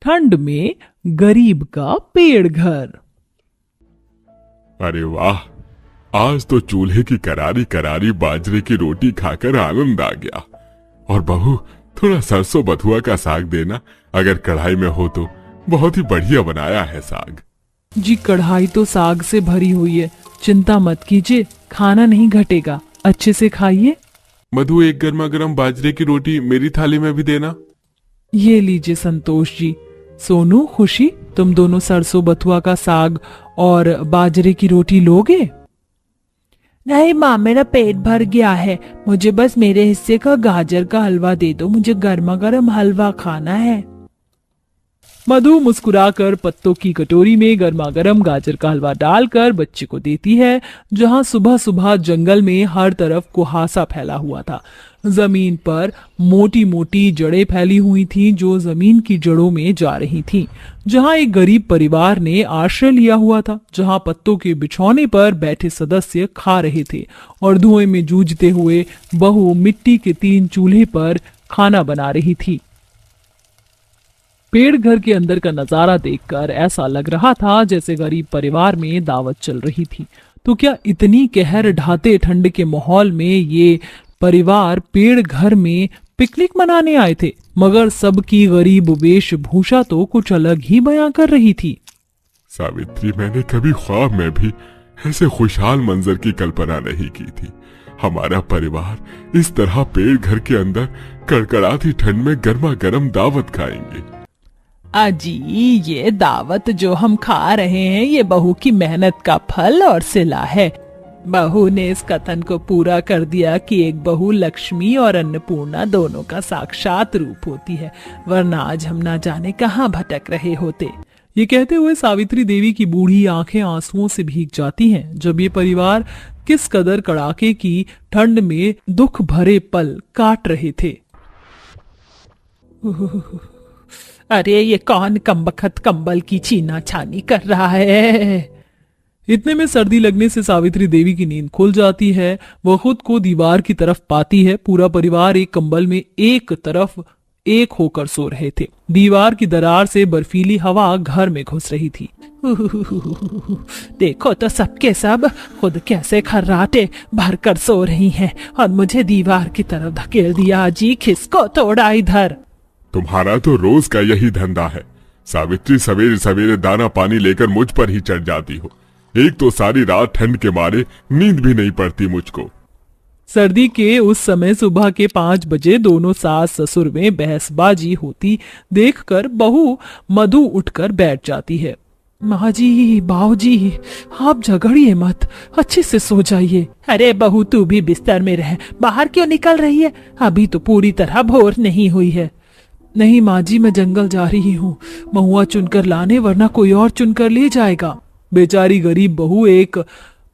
ठंड में गरीब का पेड़ घर। अरे वाह, आज तो चूल्हे की करारी करारी बाजरे की रोटी खाकर आनंद आ गया। और बहू, थोड़ा सरसों बथुआ का साग देना, अगर कढ़ाई में हो तो। बहुत ही बढ़िया बनाया है साग। जी कढ़ाई तो साग से भरी हुई है, चिंता मत कीजिए, खाना नहीं घटेगा, अच्छे से खाइए। मधु, एक गर्मा गर्म बाजरे की रोटी मेरी थाली में भी देना। ये लीजिए संतोष जी। सोनू, खुशी, तुम दोनों सरसों बथुआ का साग और बाजरे की रोटी लोगे? नहीं माँ, मेरा पेट भर गया है, मुझे बस मेरे हिस्से का गाजर का हलवा दे दो, मुझे गर्मा गर्म हलवा खाना है। मधु मुस्कुराकर पत्तों की कटोरी में गर्मा गर्म गाजर का हलवा डालकर बच्चे को देती है। जहां सुबह सुबह जंगल में हर तरफ कुहासा फैला हुआ था। जमीन पर मोटी मोटी जड़ें फैली हुई थीं जो जमीन की जड़ों में जा रही थीं। जहां एक गरीब परिवार ने आश्रय लिया हुआ था, जहां पत्तों के बिछौने पर बैठे सदस्य खा रहे थे और धुएं में जूझते हुए बहू मिट्टी के 3 चूल्हे पर खाना बना रही थी। पेड़ घर के अंदर का नजारा देखकर ऐसा लग रहा था जैसे गरीब परिवार में दावत चल रही थी। तो क्या इतनी कहर ढाते ठंड के माहौल में ये परिवार पेड़ घर में पिकनिक मनाने आए थे? मगर सबकी गरीब वेशभूषा तो कुछ अलग ही बयां कर रही थी। सावित्री, मैंने कभी ख्वाब में भी ऐसे खुशहाल मंजर की कल्पना नहीं की थी। हमारा परिवार इस तरह पेड़ घर के अंदर कड़कड़ाती ठंड में गर्मा गर्म दावत खाएंगे। अजी, ये दावत जो हम खा रहे हैं ये बहू की मेहनत का फल और सिला है। बहू ने इस कथन को पूरा कर दिया कि एक बहू लक्ष्मी और अन्नपूर्णा दोनों का साक्षात रूप होती है, वरना आज हम ना जाने कहाँ भटक रहे होते। ये कहते हुए सावित्री देवी की बूढ़ी आंखें आंसुओं से भीग जाती हैं जब ये परिवार किस कदर कड़ाके की ठंड में दुख भरे पल काट रहे थे। अरे ये कौन कमबख्त कंबल की छीना छानी कर रहा है? इतने में सर्दी लगने से सावित्री देवी की नींद खुल जाती है। वह खुद को दीवार की तरफ पाती है। पूरा परिवार एक कंबल में एक तरफ एक होकर सो रहे थे। दीवार की दरार से बर्फीली हवा घर में घुस रही थी। देखो तो सबके सब खुद कैसे खर्राटे भरकर सो रही हैं और मुझे दीवार की तरफ धकेल दिया। जी खिसको तोड़ा इधर। तुम्हारा तो रोज का यही धंधा है सावित्री, सवेरे सवेरे दाना पानी लेकर मुझ पर ही चढ़ जाती हो। एक तो सारी रात ठंड के मारे नींद भी नहीं पड़ती मुझको। सर्दी के उस समय सुबह के 5 बजे दोनों सास ससुर में बहसबाजी होती देखकर बहू मधु उठकर बैठ जाती है। माँ जी, बाऊ जी, आप झगड़िए मत, अच्छे से सो जाइए। अरे बहू, तू भी बिस्तर में रह, बाहर क्यों निकल रही है? अभी तो पूरी तरह भोर नहीं हुई है। नहीं माँ जी, मैं जंगल जा रही हूँ महुआ चुनकर लाने, वरना कोई और चुनकर ले जाएगा। बेचारी गरीब बहू एक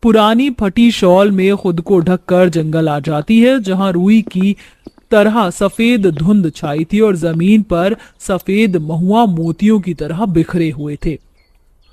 पुरानी फटी शॉल में खुद को ढककर जंगल आ जाती है, जहां रुई की तरह सफेद धुंध छाई थी और जमीन पर सफेद महुआ मोतियों की तरह बिखरे हुए थे।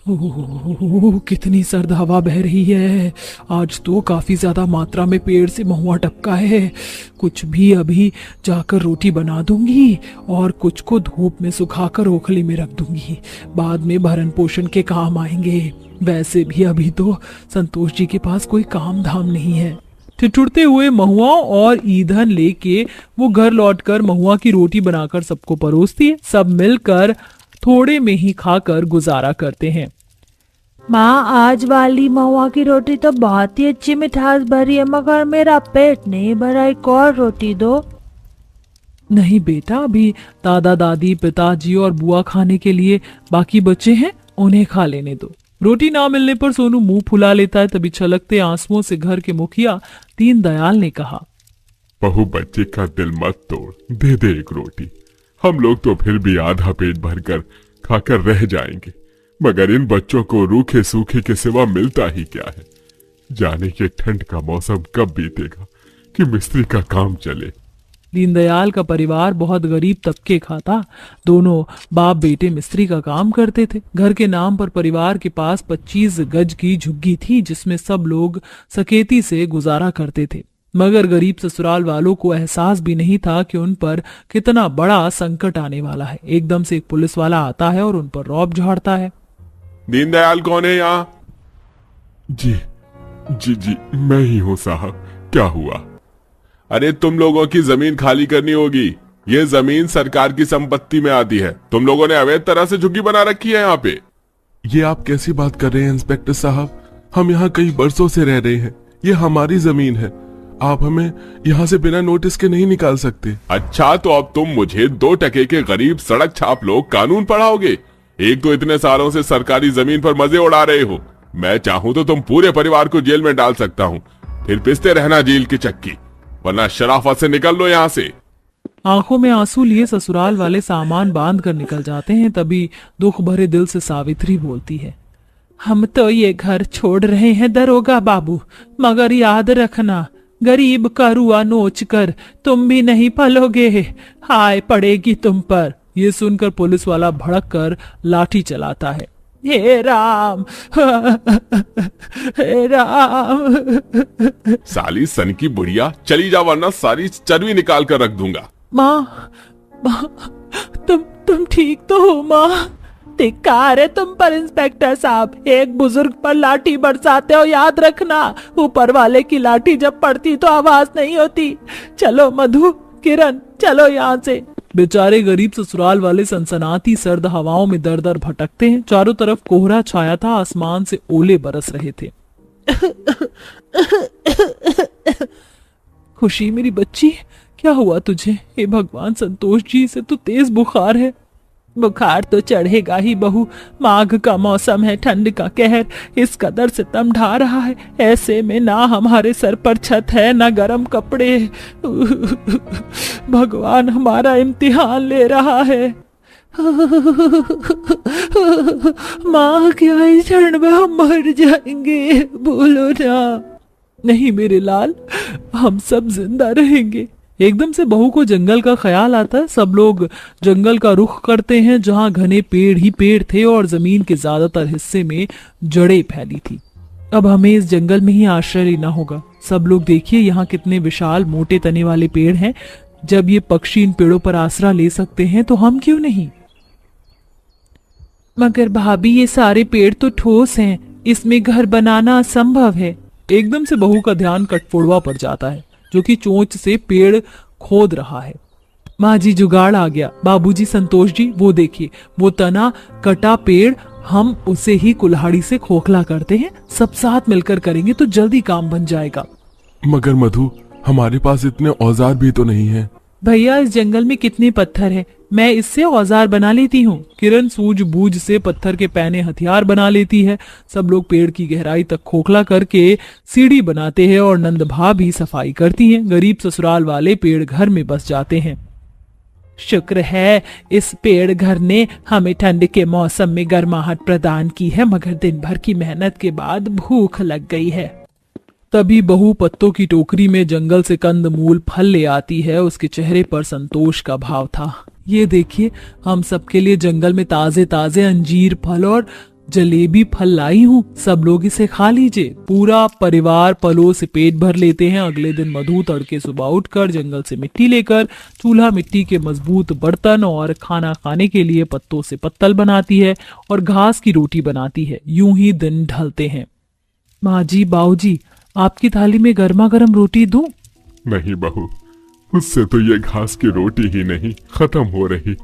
कितनी सर्द हवा बह रही है। आज तो काफी ज्यादा मात्रा में पेड़ से महुआ टपका है। कुछ भी अभी जाकर रोटी बना दूंगी और कुछ को धूप में सुखाकर ओखली में रख दूंगी, बाद में भरण पोषण के काम आएंगे। वैसे भी अभी तो संतोष जी के पास कोई काम धाम नहीं है। ठिठुरते हुए महुआ और ईंधन लेके वो घर लौटकर महुआ की रोटी बनाकर सबको परोसती है। सब मिलकर थोड़े में ही खाकर गुजारा करते हैं। माँ, आज वाली महुआ की रोटी तो बहुत ही अच्छी मिठास भरी है, मगर मेरा पेट नहीं भरा, एक और रोटी दो। नहीं बेटा, अभी दादा दादी पिताजी और बुआ खाने के लिए बाकी बच्चे हैं, उन्हें खा लेने दो। रोटी ना मिलने पर सोनू मुंह फुला लेता है। तभी छलकते आंसुओं से घर के मुखिया दीनदयाल ने कहा, बहू, बच्चे का दिल मत तोड़, दे दे एक रोटी। हम लोग तो फिर भी आधा पेट भरकर खाकर रह जाएंगे, मगर इन बच्चों को रूखे सूखे के सिवा मिलता ही क्या है। जाने के ठंड का मौसम कब बीतेगा कि मिस्त्री का काम चले। दीनदयाल का परिवार बहुत गरीब तबके का था। दोनों बाप बेटे मिस्त्री का काम करते थे। घर के नाम पर परिवार के पास 25 गज की झुग्गी थी, जिसमें सब लोग सकेती से गुजारा करते थे। मगर गरीब ससुराल वालों को एहसास भी नहीं था कि उन पर कितना बड़ा संकट आने वाला है। एकदम से एक पुलिस वाला आता है और उन पर रौब झाड़ता है। दीनदयाल कौन है यहाँ? जी जी जी मैं ही हूँ साहब, क्या हुआ? अरे तुम लोगों की जमीन खाली करनी होगी। ये जमीन सरकार की संपत्ति में आती है। तुम लोगों ने अवैध तरह से झुग्गी बना रखी है यहाँ पे। ये आप कैसी बात कर रहे हैं इंस्पेक्टर साहब? हम यहाँ कई बरसों से रह रहे हैं, ये हमारी जमीन है। आप हमें यहाँ से बिना नोटिस के नहीं निकाल सकते। अच्छा तो अब तुम मुझे 2 टके के गरीब सड़क छाप लोग कानून पढ़ाओगे? एक तो इतने सालों से सरकारी जमीन पर मजे उड़ा रहे हो। मैं चाहूं तो तुम पूरे परिवार को जेल में डाल सकता हूँ, फिर पिसते रहना जेल की चक्की, वरना शराफत से निकल लो यहाँ से। आंखों में आंसू लिए ससुराल वाले सामान बांध कर निकल जाते हैं। तभी दुख भरे दिल से सावित्री बोलती है, हम तो ये घर छोड़ रहे हैं दरोगा बाबू, मगर याद रखना गरीब का रुआ नोच कर तुम भी नहीं पलोगे, हाय पड़ेगी तुम पर। ये सुनकर पुलिस वाला भड़क कर लाठी चलाता है। हे राम हे राम। साली सन की बुढ़िया, चली जा वरना सारी चर्बी निकाल कर रख दूंगा। माँ तुम ठीक तो हो माँ? धिक्कार है तुम पर इंस्पेक्टर साहब, एक बुजुर्ग पर लाठी बरसाते हो। याद रखना ऊपर वाले की लाठी जब पड़ती तो आवाज नहीं होती। चलो मधु, किरण चलो यहाँ से। बेचारे गरीब ससुराल वाले सनसनाती सर्द हवाओं में दर दर भटकते हैं। चारों तरफ कोहरा छाया था, आसमान से ओले बरस रहे थे। खुशी मेरी बच्ची, क्या हुआ तुझे? हे भगवान संतोष जी, से तो तेज बुखार है। बुखार तो चढ़ेगा ही बहू, माघ का मौसम है, ठंड का कहर इस कदर सितम ढा रहा है। ऐसे में ना हमारे सर पर छत है ना गर्म कपड़े। भगवान हमारा इम्तिहान ले रहा है। माँ क्या इस क्षण में हम मर जाएंगे? बोलो ना। नहीं मेरे लाल, हम सब जिंदा रहेंगे। एकदम से बहू को जंगल का ख्याल आता है। सब लोग जंगल का रुख करते हैं जहां घने पेड़ ही पेड़ थे और जमीन के ज्यादातर हिस्से में जड़ें फैली थी। अब हमें इस जंगल में ही आश्रय लेना होगा। सब लोग देखिए यहाँ कितने विशाल मोटे तने वाले पेड़ हैं। जब ये पक्षी इन पेड़ों पर आसरा ले सकते हैं तो हम क्यों नहीं? मगर भाभी ये सारे पेड़ तो ठोस हैं, इसमें घर बनाना असंभव है। एकदम से बहू का ध्यान कटफोड़वा पर जाता है जो कि चोंच से पेड़ खोद रहा है। माँ जी जुगाड़ आ गया। बाबूजी संतोष जी वो देखिए, वो तना कटा पेड़, हम उसे ही कुल्हाड़ी से खोखला करते हैं। सब साथ मिलकर करेंगे तो जल्दी काम बन जाएगा। मगर मधु, हमारे पास इतने औजार भी तो नहीं है। भैया इस जंगल में कितने पत्थर हैं, मैं इससे औजार बना लेती हूँ। किरण सूझबूझ से पत्थर के पैने हथियार बना लेती है। सब लोग पेड़ की गहराई तक खोखला करके सीढ़ी बनाते हैं और नंदभा भी सफाई करती हैं। गरीब ससुराल वाले पेड़ घर में बस जाते हैं। शुक्र है इस पेड़ घर ने हमें ठंड के मौसम में गर्माहट प्रदान की है, मगर दिन भर की मेहनत के बाद भूख लग गई है। तभी बहू पत्तों की टोकरी में जंगल से कंद मूल फल ले आती है। उसके चेहरे पर संतोष का भाव था। ये देखिए, हम सबके लिए जंगल में ताजे ताजे अंजीर फल और जलेबी फल लाई हूँ, सब लोग इसे खा लीजिए। पूरा परिवार फलों से पेट भर लेते हैं। अगले दिन मधु तड़के सुबह उठकर जंगल से मिट्टी लेकर चूल्हा, मिट्टी के मजबूत बर्तन और खाना खाने के लिए पत्तों से पत्तल बनाती है और घास की रोटी बनाती है। यूं ही दिन ढलते हैं। माँ जी, बाऊजी, आपकी थाली में गर्मा गर्म रोटी दूं? नहीं बहू, उससे तो ये घास की रोटी ही नहीं खत्म हो रही।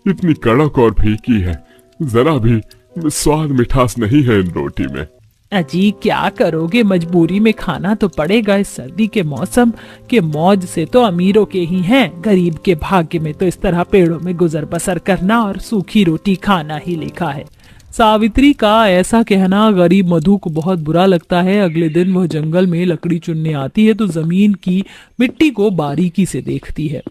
इतनी कड़क और फीकी है, जरा भी स्वाद मिठास नहीं है इन रोटी में। अजी क्या करोगे, मजबूरी में खाना तो पड़ेगा। इस सर्दी के मौसम के मौज से तो अमीरों के ही हैं, गरीब के भाग्य में तो इस तरह पेड़ों में गुजर बसर करना और सूखी रोटी खाना ही लिखा है। सावित्री का ऐसा कहना गरीब मधु को बहुत बुरा लगता है। अगले दिन वह जंगल में लकड़ी चुनने आती है तो जमीन की मिट्टी को बारीकी से देखती है।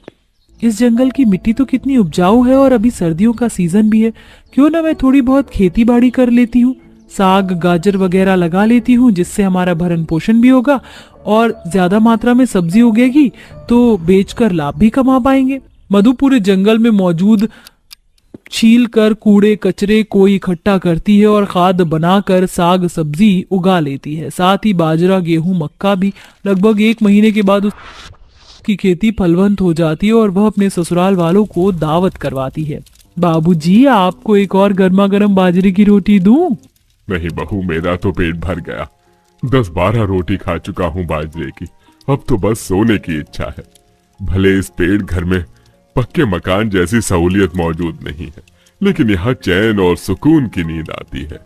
इस जंगल की मिट्टी तो कितनी उपजाऊ है और अभी सर्दियों का सीजन भी है। क्यों ना मैं थोड़ी बहुत खेती बाड़ी कर लेती हूँ, साग गाजर वगैरह लगा लेती हूँ, जिससे हमारा भरण पोषण भी होगा और ज्यादा मात्रा में सब्जी उगेगी तो बेचकर लाभ भी कमा पाएंगे। मधु पूरे जंगल में मौजूद छील कर कूड़े कचरे को इकट्ठा करती है और खाद बनाकर साग सब्जी उगा लेती है। साथ ही बाजरा, गेहूं, मक्का भी। लगभग 1 महीने के बाद उसकी खेती फलवंत हो जाती है और वह अपने ससुराल वालों को दावत करवाती है। बाबूजी, आपको एक और गर्मा गर्म बाजरे की रोटी दूं? नहीं बहू, मेरा तो पेट भर गया। 10-12 रोटी खा चुका हूँ बाजरे की। अब तो बस सोने की इच्छा है। भले इस पेड़ घर में पक्के मकान जैसी सहूलियत मौजूद नहीं है, लेकिन यहाँ चैन और सुकून की नींद आती है।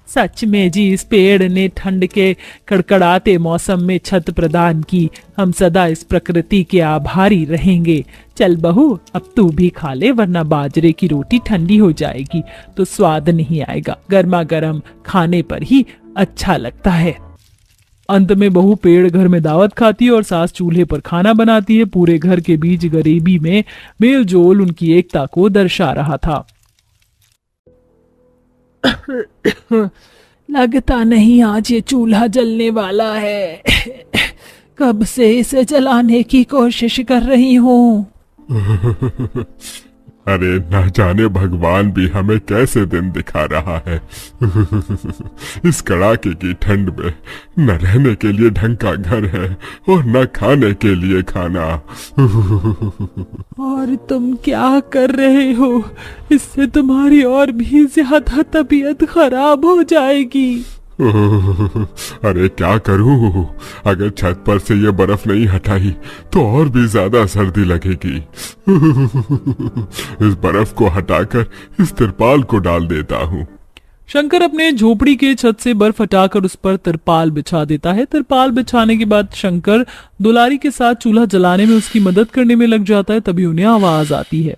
सच में जी, इस पेड़ ने ठंड के कड़कड़ाते मौसम में छत प्रदान की। हम सदा इस प्रकृति के आभारी रहेंगे। चल बहू, अब तू भी खा ले, वरना बाजरे की रोटी ठंडी हो जाएगी तो स्वाद नहीं आएगा। गर्मा गर्म खाने पर ही अच्छा लगता है। अंत में बहू पेड़ घर में दावत खाती है और सास चूल्हे पर खाना बनाती है। पूरे घर के बीच गरीबी में मेल जोल उनकी एकता को दर्शा रहा था। लगता नहीं आज ये चूल्हा जलने वाला है। कब से इसे जलाने की कोशिश कर रही हूँ। अरे न जाने भगवान भी हमें कैसे दिन दिखा रहा है। इस कड़ाके की ठंड में न रहने के लिए ढंग का घर है और न खाने के लिए खाना। और तुम क्या कर रहे हो? इससे तुम्हारी और भी ज्यादा तबीयत खराब हो जाएगी। अरे क्या करूं? अगर छत पर से ये बर्फ नहीं हटाई तो और भी ज्यादा सर्दी लगेगी। इस बर्फ को हटाकर इस तिरपाल को डाल देता हूँ। शंकर अपने झोपड़ी के छत से बर्फ हटाकर उस पर तिरपाल बिछा देता है। तिरपाल बिछाने के बाद शंकर दुलारी के साथ चूल्हा जलाने में उसकी मदद करने में लग जाता है। तभी उन्हें आवाज आती है,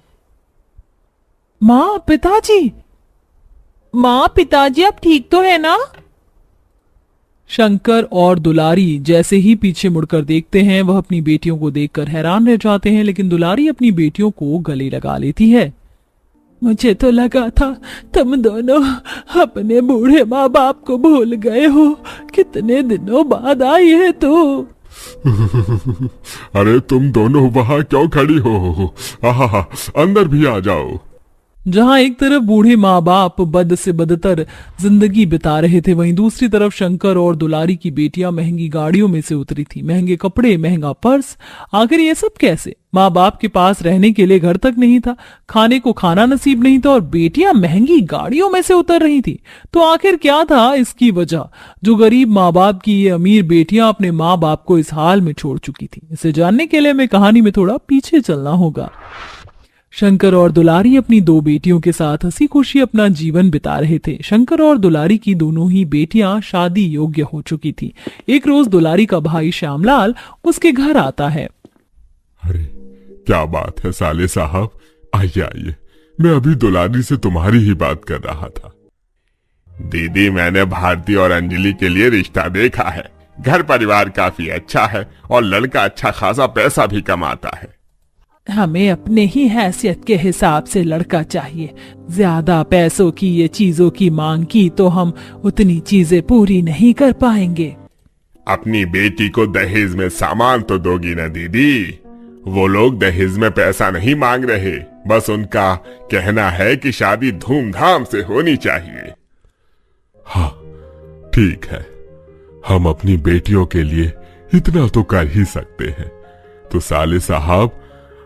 माँ, पिताजी। माँ, पिताजी, अब ठीक तो है ना? शंकर और दुलारी जैसे ही पीछे मुड़कर देखते हैं, वह अपनी बेटियों को देखकर हैरान रह जाते हैं, लेकिन दुलारी अपनी बेटियों को गले लगा लेती है। मुझे तो लगा था तुम दोनों अपने बूढ़े माँ बाप को भूल गए हो। कितने दिनों बाद आई है तू। अरे तुम दोनों वहां क्यों खड़ी हो? आहा, अंदर भी आ जाओ। जहां एक तरफ बूढ़े माँ बाप बद से बदतर जिंदगी बिता रहे थे, वहीं दूसरी तरफ शंकर और दुलारी की बेटियां महंगी गाड़ियों में से उतरी थी। महंगे कपड़े, महंगा पर्स। आखिर ये सब कैसे? माँ बाप के पास रहने के लिए घर तक नहीं था, खाने को खाना नसीब नहीं था, और बेटियां महंगी गाड़ियों में से उतर रही थी। तो आखिर क्या था इसकी वजह, जो गरीब माँ बाप की ये अमीर बेटियां अपने माँ बाप को इस हाल में छोड़ चुकी थी? इसे जानने के लिए हमें कहानी में थोड़ा पीछे चलना होगा। शंकर और दुलारी अपनी 2 बेटियों के साथ हंसी खुशी अपना जीवन बिता रहे थे। शंकर और दुलारी की दोनों ही बेटियां शादी योग्य हो चुकी थी। एक रोज दुलारी का भाई श्यामलाल उसके घर आता है। अरे क्या बात है साले साहब, आइए आइए, मैं अभी दुलारी से तुम्हारी ही बात कर रहा था। दीदी, मैंने भारती और अंजलि के लिए रिश्ता देखा है। घर परिवार काफी अच्छा है और लड़का अच्छा खासा पैसा भी कमाता है। हमें अपने ही हैसियत के हिसाब से लड़का चाहिए। ज्यादा पैसों की ये चीजों की मांग की तो हम उतनी चीजें पूरी नहीं कर पाएंगे। अपनी बेटी को दहेज में सामान तो दोगी ना दीदी? वो लोग दहेज में पैसा नहीं मांग रहे, बस उनका कहना है कि शादी धूमधाम से होनी चाहिए। हाँ ठीक है, हम अपनी बेटियों के लिए इतना तो कर ही सकते हैं। तो साले साहब,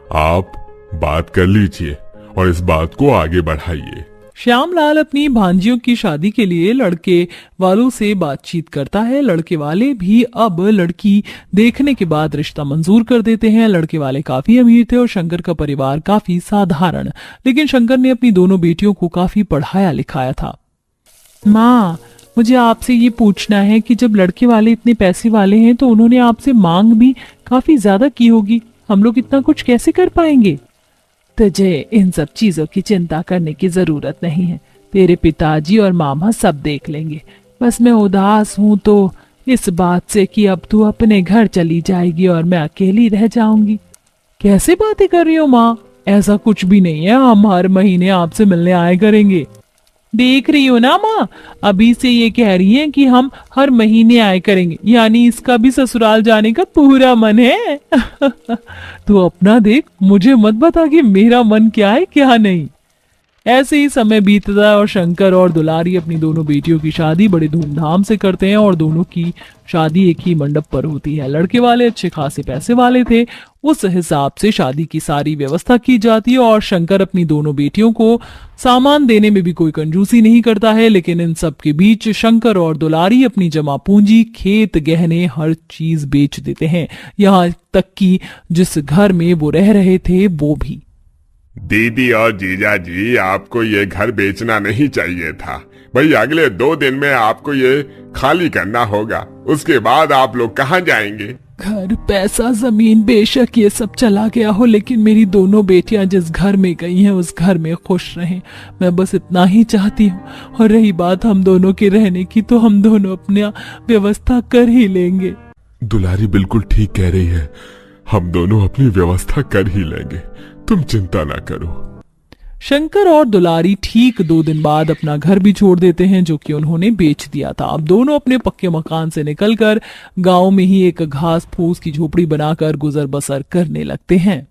आप बात कर लीजिए और इस बात को आगे बढ़ाइए। श्यामलाल अपनी भांजियों की शादी के लिए लड़के वालों से बातचीत करता है। लड़के वाले भी अब लड़की देखने के बाद रिश्ता मंजूर कर देते हैं। लड़के वाले काफी अमीर थे और शंकर का परिवार काफी साधारण, लेकिन शंकर ने अपनी दोनों बेटियों को काफी पढ़ाया लिखाया था। माँ, मुझे आपसे ये पूछना है कि जब लड़के वाले इतने पैसे वाले हैं तो उन्होंने आपसे मांग भी काफी ज्यादा की होगी। हम लोग इतना कुछ कैसे कर पाएंगे? तुझे इन सब चीजों की चिंता करने की जरूरत नहीं है। तेरे पिताजी और मामा सब देख लेंगे। बस मैं उदास हूँ तो इस बात से कि अब तू अपने घर चली जाएगी और मैं अकेली रह जाऊंगी। कैसे बातें कर रही हो माँ? ऐसा कुछ भी नहीं है, हम हर महीने आपसे मिलने आया करेंगे। देख रही हो ना माँ, अभी से ये कह रही हैं कि हम हर महीने आए करेंगे, यानी इसका भी ससुराल जाने का पूरा मन है। तो अपना देख, मुझे मत बता कि मेरा मन क्या है क्या नहीं। ऐसे ही समय बीतता है और शंकर और दुलारी अपनी दोनों बेटियों की शादी बड़े धूमधाम से करते हैं और दोनों की शादी एक ही मंडप पर होती है। लड़के वाले अच्छे खासे पैसे वाले थे, उस हिसाब से शादी की सारी व्यवस्था की जाती है और शंकर अपनी दोनों बेटियों को सामान देने में भी कोई कंजूसी नहीं करता है। लेकिन इन सब के बीच शंकर और दुलारी अपनी जमा पूंजी, खेत, गहने, हर चीज बेच देते हैं, यहाँ तक कि जिस घर में वो रह रहे थे वो भी। दीदी और जीजा जी, आपको ये घर बेचना नहीं चाहिए था भाई। अगले 2 दिन में आपको ये खाली करना होगा, उसके बाद आप लोग कहाँ जाएंगे? घर, पैसा, जमीन, बेशक ये सब चला गया हो, लेकिन मेरी दोनों बेटियां जिस घर में गई हैं उस घर में खुश रहें, मैं बस इतना ही चाहती हूँ। और रही बात हम दोनों के रहने की, तो हम दोनों अपनी व्यवस्था कर ही लेंगे। दुलारी बिल्कुल ठीक कह रही है, हम दोनों अपनी व्यवस्था कर ही लेंगे, तुम चिंता ना करो। शंकर और दुलारी ठीक 2 दिन बाद अपना घर भी छोड़ देते हैं जो कि उन्होंने बेच दिया था। अब दोनों अपने पक्के मकान से निकलकर गांव में ही एक घास फूस की झोपड़ी बनाकर गुजर बसर करने लगते हैं।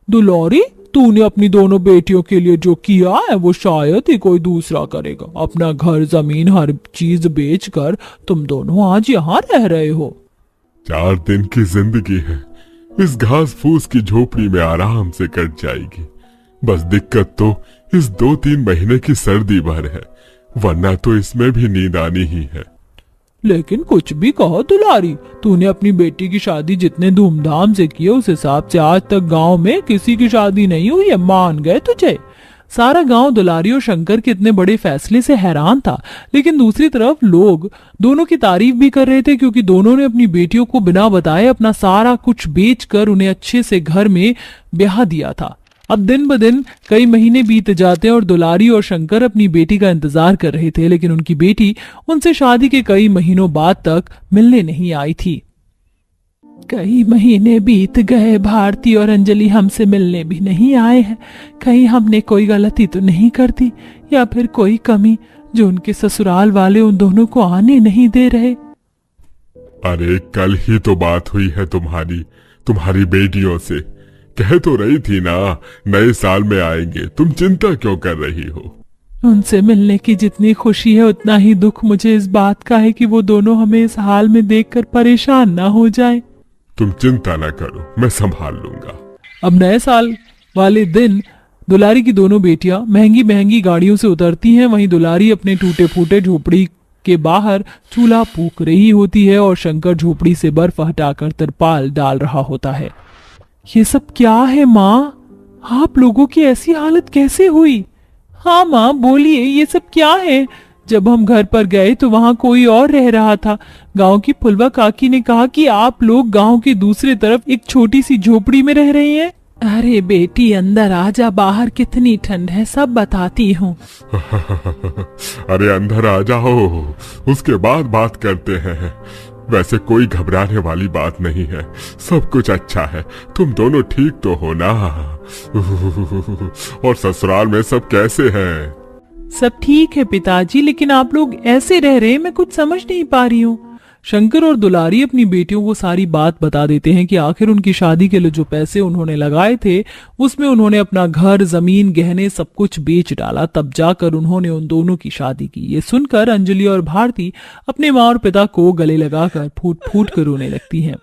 दुलारी, तूने अपनी दोनों बेटियों के लिए जो किया है वो शायद ही कोई दूसरा करेगा। अपना घर, जमीन, हर चीज बेचकर तुम दोनों आज यहाँ रह रहे हो। 4 दिन की जिंदगी है, इस घास फूस की झोपड़ी में आराम से कट जाएगी। बस दिक्कत तो इस 2-3 महीने की सर्दी भर है, वरना तो इसमें भी नींद आनी ही है। लेकिन कुछ भी कहो दुलारी, तूने अपनी बेटी की शादी जितने धूमधाम से की उस हिसाब से आज तक गांव में किसी की शादी नहीं हुई है, मान गए तुझे। सारा गांव दुलारी और शंकर के इतने बड़े फैसले से हैरान था, लेकिन दूसरी तरफ लोग दोनों की तारीफ भी कर रहे थे क्योंकि दोनों ने अपनी बेटियों को बिना बताए अपना सारा कुछ बेचकर उन्हें अच्छे से घर में ब्याह दिया था। अब दिन ब दिन कई महीने बीत जाते और दुलारी और शंकर अपनी बेटी का इंतजार कर रहे थे, लेकिन उनकी बेटी उनसे शादी के कई महीनों बाद तक मिलने नहीं आई थी। कई महीने बीत गए, भारती और अंजलि हमसे मिलने भी नहीं आए हैं। कहीं हमने कोई गलती तो नहीं कर दी या फिर कोई कमी जो उनके ससुराल वाले उन दोनों को आने नहीं दे रहे। अरे कल ही तो बात हुई है तुम्हारी बेटियों से, कह तो रही थी ना नए साल में आएंगे, तुम चिंता क्यों कर रही हो? उनसे मिलने की जितनी खुशी है उतना ही दुख मुझे इस बात का है कि वो दोनों हमें इस हाल में देखकर परेशान ना हो जाएं। तुम चिंता ना करो, मैं संभाल लूंगा। अब नए साल वाले दिन दुलारी की दोनों बेटियां महंगी महंगी गाड़ियों से उतरती हैं, वहीं दुलारी अपने टूटे फूटे झोपड़ी के बाहर चूल्हा फूंक रही होती है और शंकर झोपड़ी से बर्फ हटाकर तिरपाल डाल रहा होता है। ये सब क्या है माँ? आप लोगों की ऐसी हालत कैसे हुई? हाँ माँ बोलिए, ये सब क्या है? जब हम घर पर गए तो वहाँ कोई और रह रहा था। गांव की फुलवा काकी ने कहा कि आप लोग गांव के दूसरे तरफ एक छोटी सी झोपड़ी में रह रही हैं। अरे बेटी अंदर आजा, बाहर कितनी ठंड है, सब बताती हूँ। अरे अंदर आ जाओ, उसके बाद बात करते हैं। वैसे कोई घबराने वाली बात नहीं है, सब कुछ अच्छा है। तुम दोनों ठीक तो हो ना? और ससुराल में सब कैसे हैं? सब ठीक है पिताजी, लेकिन आप लोग ऐसे रह रहे हैं, मैं कुछ समझ नहीं पा रही हूँ। शंकर और दुलारी अपनी बेटियों को सारी बात बता देते हैं कि आखिर उनकी शादी के लिए जो पैसे उन्होंने लगाए थे उसमें उन्होंने अपना घर, जमीन, गहने सब कुछ बेच डाला, तब जाकर उन्होंने उन दोनों की शादी की। ये सुनकर अंजलि और भारती अपने माँ और पिता को गले लगाकर फूट फूट कर रोने लगती हैं।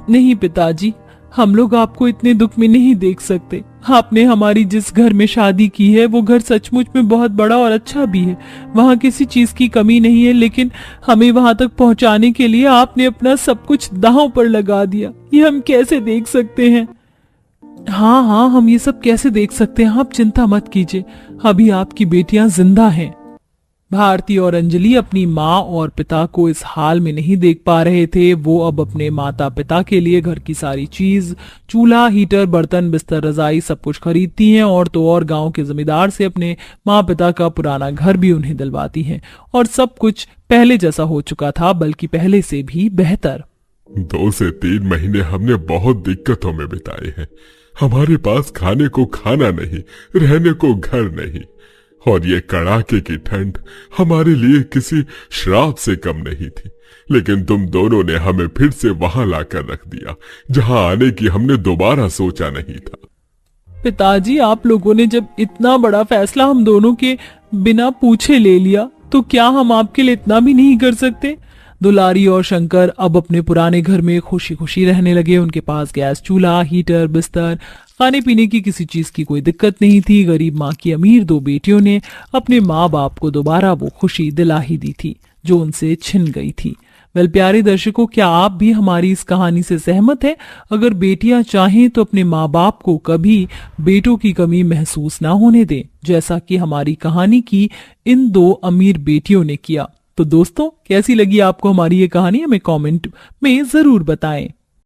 नहीं पिताजी, हम लोग आपको इतने दुख में नहीं देख सकते। आपने हमारी जिस घर में शादी की है वो घर सचमुच में बहुत बड़ा और अच्छा भी है, वहाँ किसी चीज की कमी नहीं है, लेकिन हमें वहां तक पहुंचाने के लिए आपने अपना सब कुछ दांव पर लगा दिया। ये हम कैसे देख सकते हैं? हाँ, हम ये सब कैसे देख सकते हैं, आप चिंता मत कीजिए, अभी आपकी बेटियां जिंदा हैं। भारती और अंजलि अपनी माँ और पिता को इस हाल में नहीं देख पा रहे थे। वो अब अपने माता पिता के लिए घर की सारी चीज, चूल्हा, हीटर, बर्तन, बिस्तर, रजाई सब कुछ खरीदती हैं और तो और गांव के जमींदार से अपने माँ पिता का पुराना घर भी उन्हें दिलवाती हैं और सब कुछ पहले जैसा हो चुका था, बल्कि पहले से भी बेहतर। 2 से 3 महीने हमने बहुत दिक्कतों में बिताए हैं। हमारे पास खाने को खाना नहीं, रहने को घर नहीं, और ये कड़ाके की ठंड हमारे लिए किसी श्राप से कम नहीं थी। लेकिन तुम दोनों ने हमें फिर से वहां लाकर रख दिया जहां आने की हमने दोबारा सोचा नहीं था। पिताजी, आप लोगों ने जब इतना बड़ा फैसला हम दोनों के बिना पूछे ले लिया, तो क्या हम आपके लिए इतना भी नहीं कर सकते? दुलारी और शंकर अब अपने पुराने घर में खुशी खुशी रहने लगे। उनके पास गैस चूल्हा, हीटर, बिस्तर, खाने पीने की किसी चीज की कोई दिक्कत नहीं थी। गरीब माँ की अमीर दो बेटियों ने अपने माँ बाप को दोबारा वो खुशी दिला ही दी थी जो उनसे छिन गई थी। वेल प्यारे दर्शकों, क्या आप भी हमारी इस कहानी से सहमत हैं? अगर बेटियां चाहें तो अपने माँ बाप को कभी बेटों की कमी महसूस ना होने दें, जैसा कि हमारी कहानी की इन दो अमीर बेटियों ने किया। तो दोस्तों, कैसी लगी आपको हमारी ये कहानी? हमें कमेंट में जरूर बताएं।